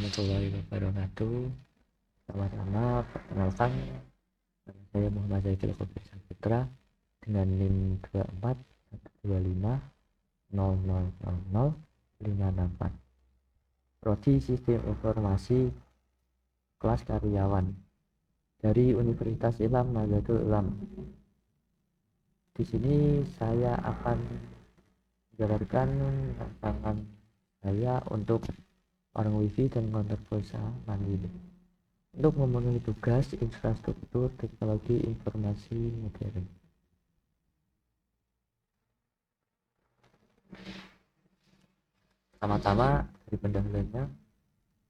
warahmatullahi wabarakatuh. Sama-sama, perkenalkan, nama saya Muhammad Zaikil Kopir Saputra dengan NIM 241250000564. Prodi Sistem Informasi kelas karyawan dari Universitas Islam Nahdlatul Ulama. Di sini saya akan menjabarkan tantangan saya untuk orang wifi dan konter pulsa mandiri untuk memenuhi tugas infrastruktur teknologi informasi modern. Pertama-tama dari pendahuluannya,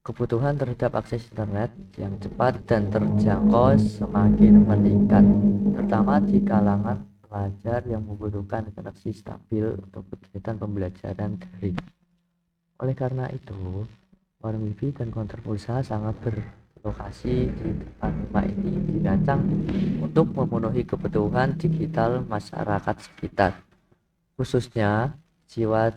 kebutuhan terhadap akses internet yang cepat dan terjangkau semakin meningkat, terutama di kalangan pelajar yang membutuhkan koneksi stabil untuk kegiatan pembelajaran daring. Oleh karena itu, warung wifi dan konter pulsa sangat berlokasi di depan rumah ini dirancang untuk memenuhi kebutuhan digital masyarakat sekitar, khususnya siswa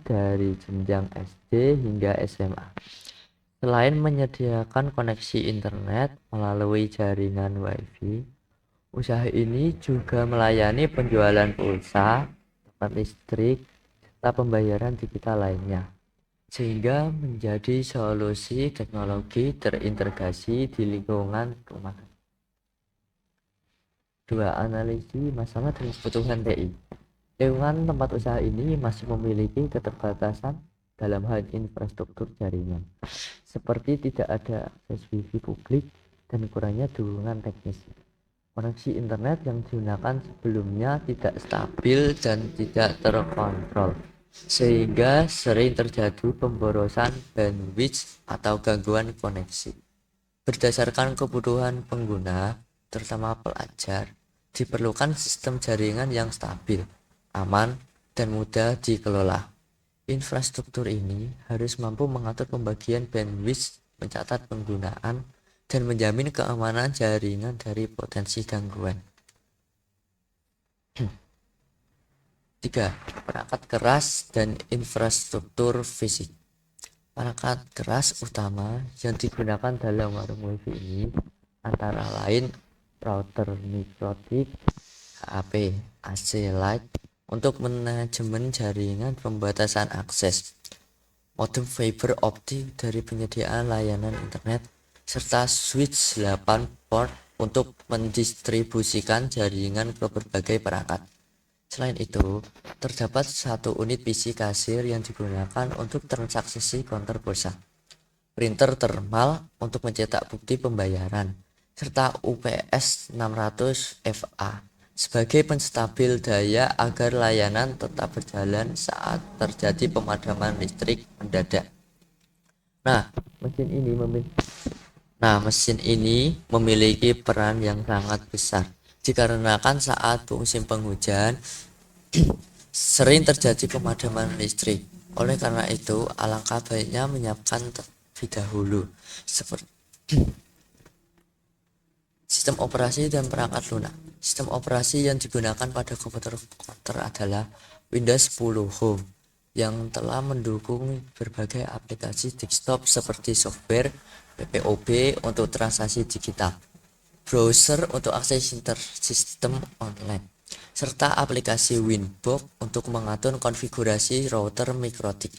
dari jenjang SD hingga SMA. Selain menyediakan koneksi internet melalui jaringan wifi, usaha ini juga melayani penjualan pulsa, tempat listrik, serta pembayaran digital lainnya, sehingga menjadi solusi teknologi terintegrasi di lingkungan rumah. 2. Analisis masalah dan kebutuhan TI. Lingkungan tempat usaha ini masih memiliki keterbatasan dalam hal infrastruktur jaringan, seperti tidak ada akses wifi publik dan kurangnya dukungan teknis. Koneksi internet yang digunakan sebelumnya tidak stabil dan tidak terkontrol, sehingga sering terjadi pemborosan bandwidth atau gangguan koneksi. Berdasarkan kebutuhan pengguna, terutama pelajar, diperlukan sistem jaringan yang stabil, aman, dan mudah dikelola. Infrastruktur ini harus mampu mengatur pembagian bandwidth, mencatat penggunaan, dan menjamin keamanan jaringan dari potensi gangguan. 3. Perangkat keras dan infrastruktur fisik. Perangkat keras utama yang digunakan dalam warung wifi ini antara lain router mikrotik, HP, AC light untuk manajemen jaringan pembatasan akses, modem fiber optik dari penyediaan layanan internet, serta switch 8 port untuk mendistribusikan jaringan ke berbagai perangkat. Selain itu, terdapat satu unit PC kasir yang digunakan untuk transaksi konter pulsa, printer thermal untuk mencetak bukti pembayaran, serta UPS 600 FA sebagai penstabil daya agar layanan tetap berjalan saat terjadi pemadaman listrik mendadak. Mesin ini memiliki peran yang sangat besar dikarenakan saat musim penghujan sering terjadi pemadaman listrik. Oleh karena itu, alangkah baiknya menyiapkan terlebih dahulu seperti sistem operasi dan perangkat lunak. Sistem operasi yang digunakan pada komputer adalah Windows 10 Home yang telah mendukung berbagai aplikasi desktop seperti software PPOB untuk transaksi digital, browser untuk akses sistem online, serta aplikasi Winbox untuk mengatur konfigurasi router mikrotik.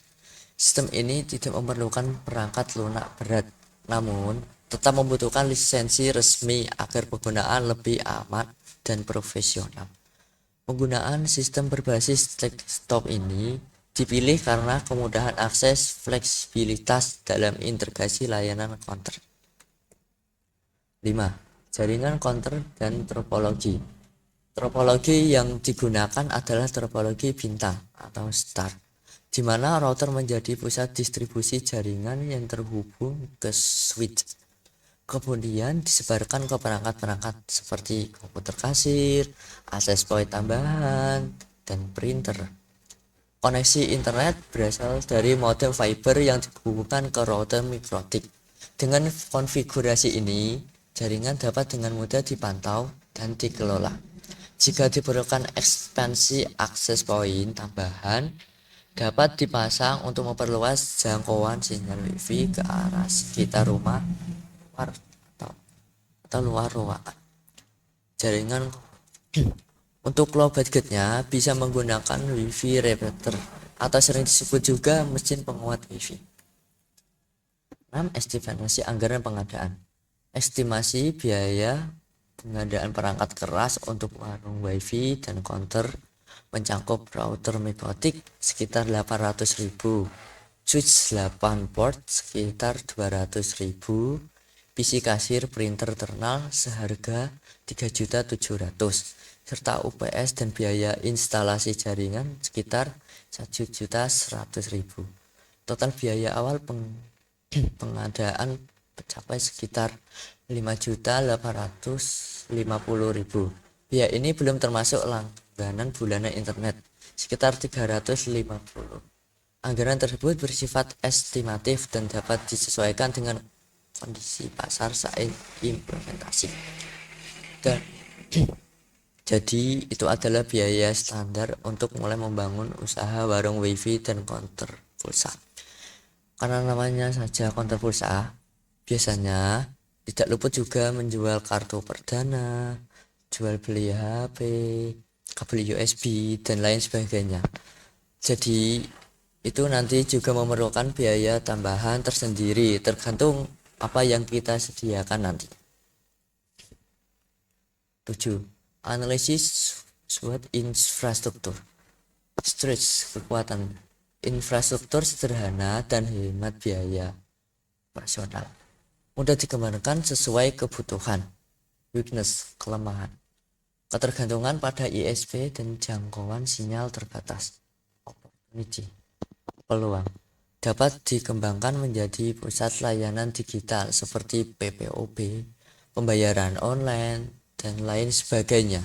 Sistem ini tidak memerlukan perangkat lunak berat, namun tetap membutuhkan lisensi resmi agar penggunaan lebih aman dan profesional. Penggunaan sistem berbasis desktop ini dipilih karena kemudahan akses, fleksibilitas dalam integrasi layanan konter. 5. Jaringan konter dan topologi. Topologi yang digunakan adalah topologi bintang atau star, di mana router menjadi pusat distribusi jaringan yang terhubung ke switch. Kemudian disebarkan ke perangkat-perangkat seperti komputer kasir, akses point tambahan, dan printer. Koneksi internet berasal dari modem fiber yang dihubungkan ke router mikrotik. Dengan konfigurasi ini, jaringan dapat dengan mudah dipantau dan dikelola. Jika diperlukan ekspansi akses point tambahan dapat dipasang untuk memperluas jangkauan sinyal WiFi ke arah sekitar rumah atau luar ruangan. Jaringan untuk low budgetnya bisa menggunakan WiFi repeater atau sering disebut juga mesin penguat WiFi. 6. Estimasi anggaran pengadaan. Estimasi biaya pengadaan perangkat keras untuk warung WiFi dan counter mencakup router Megotik sekitar 800.000, switch 8 port sekitar 200.000, PC kasir printer terminal seharga 3.700.000, serta UPS dan biaya instalasi jaringan sekitar 1.100.000. Total biaya awal pengadaan mencapai sekitar 5.850.000. Biaya ini belum termasuk langganan bulanan internet sekitar 350. Anggaran tersebut bersifat estimatif dan dapat disesuaikan dengan kondisi pasar saat implementasi. Dan jadi itu adalah biaya standar untuk mulai membangun usaha warung WiFi dan counter pulsa. Karena namanya saja counter pulsa, biasanya tidak luput juga menjual kartu perdana, jual beli HP, kabel USB, dan lain sebagainya. Jadi itu nanti juga memerlukan biaya tambahan tersendiri tergantung apa yang kita sediakan nanti. 7. Analisis SWOT infrastruktur. Stretch kekuatan infrastruktur sederhana dan hemat biaya operasional. Mudah dikembangkan sesuai kebutuhan. Weakness, kelemahan. Ketergantungan pada ISP dan jangkauan sinyal terbatas. Opportunity, peluang. Dapat dikembangkan menjadi pusat layanan digital seperti PPOB, pembayaran online, dan lain sebagainya.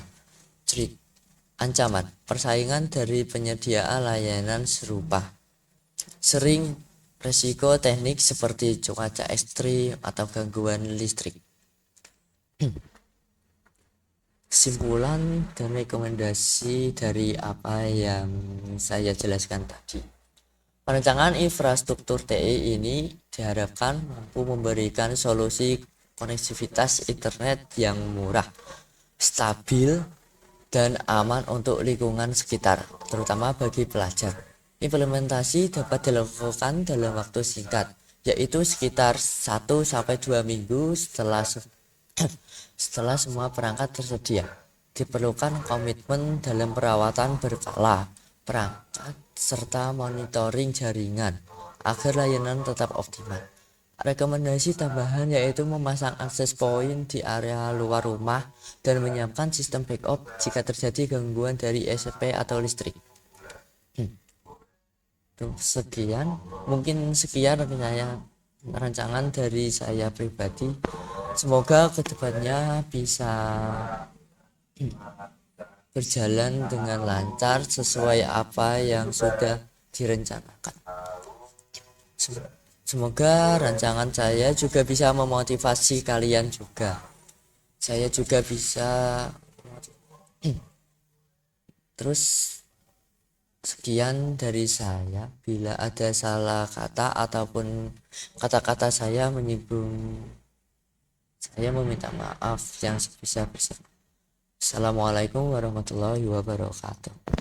Ancaman, persaingan dari penyedia layanan serupa. Sering resiko teknik seperti cuaca ekstrim atau gangguan listrik. Kesimpulan dan rekomendasi dari apa yang saya jelaskan tadi. Perancangan infrastruktur TI ini diharapkan mampu memberikan solusi konektivitas internet yang murah, stabil, dan aman untuk lingkungan sekitar, terutama bagi pelajar. Implementasi dapat dilakukan dalam waktu singkat, yaitu sekitar 1-2 minggu setelah semua perangkat tersedia. Diperlukan komitmen dalam perawatan berkala perangkat serta monitoring jaringan agar layanan tetap optimal. Rekomendasi tambahan yaitu memasang akses point di area luar rumah dan menyiapkan sistem backup jika terjadi gangguan dari ISP atau listrik. Mungkin sekian rancangan dari saya pribadi. Semoga kedepannya bisa berjalan dengan lancar sesuai apa yang sudah direncanakan. Semoga rancangan saya juga bisa memotivasi kalian juga. Saya juga bisa. Terus sekian dari saya. Bila ada salah kata ataupun kata-kata saya menyinggung, saya meminta maaf yang sebesar-besarnya. Assalamualaikum warahmatullahi wabarakatuh.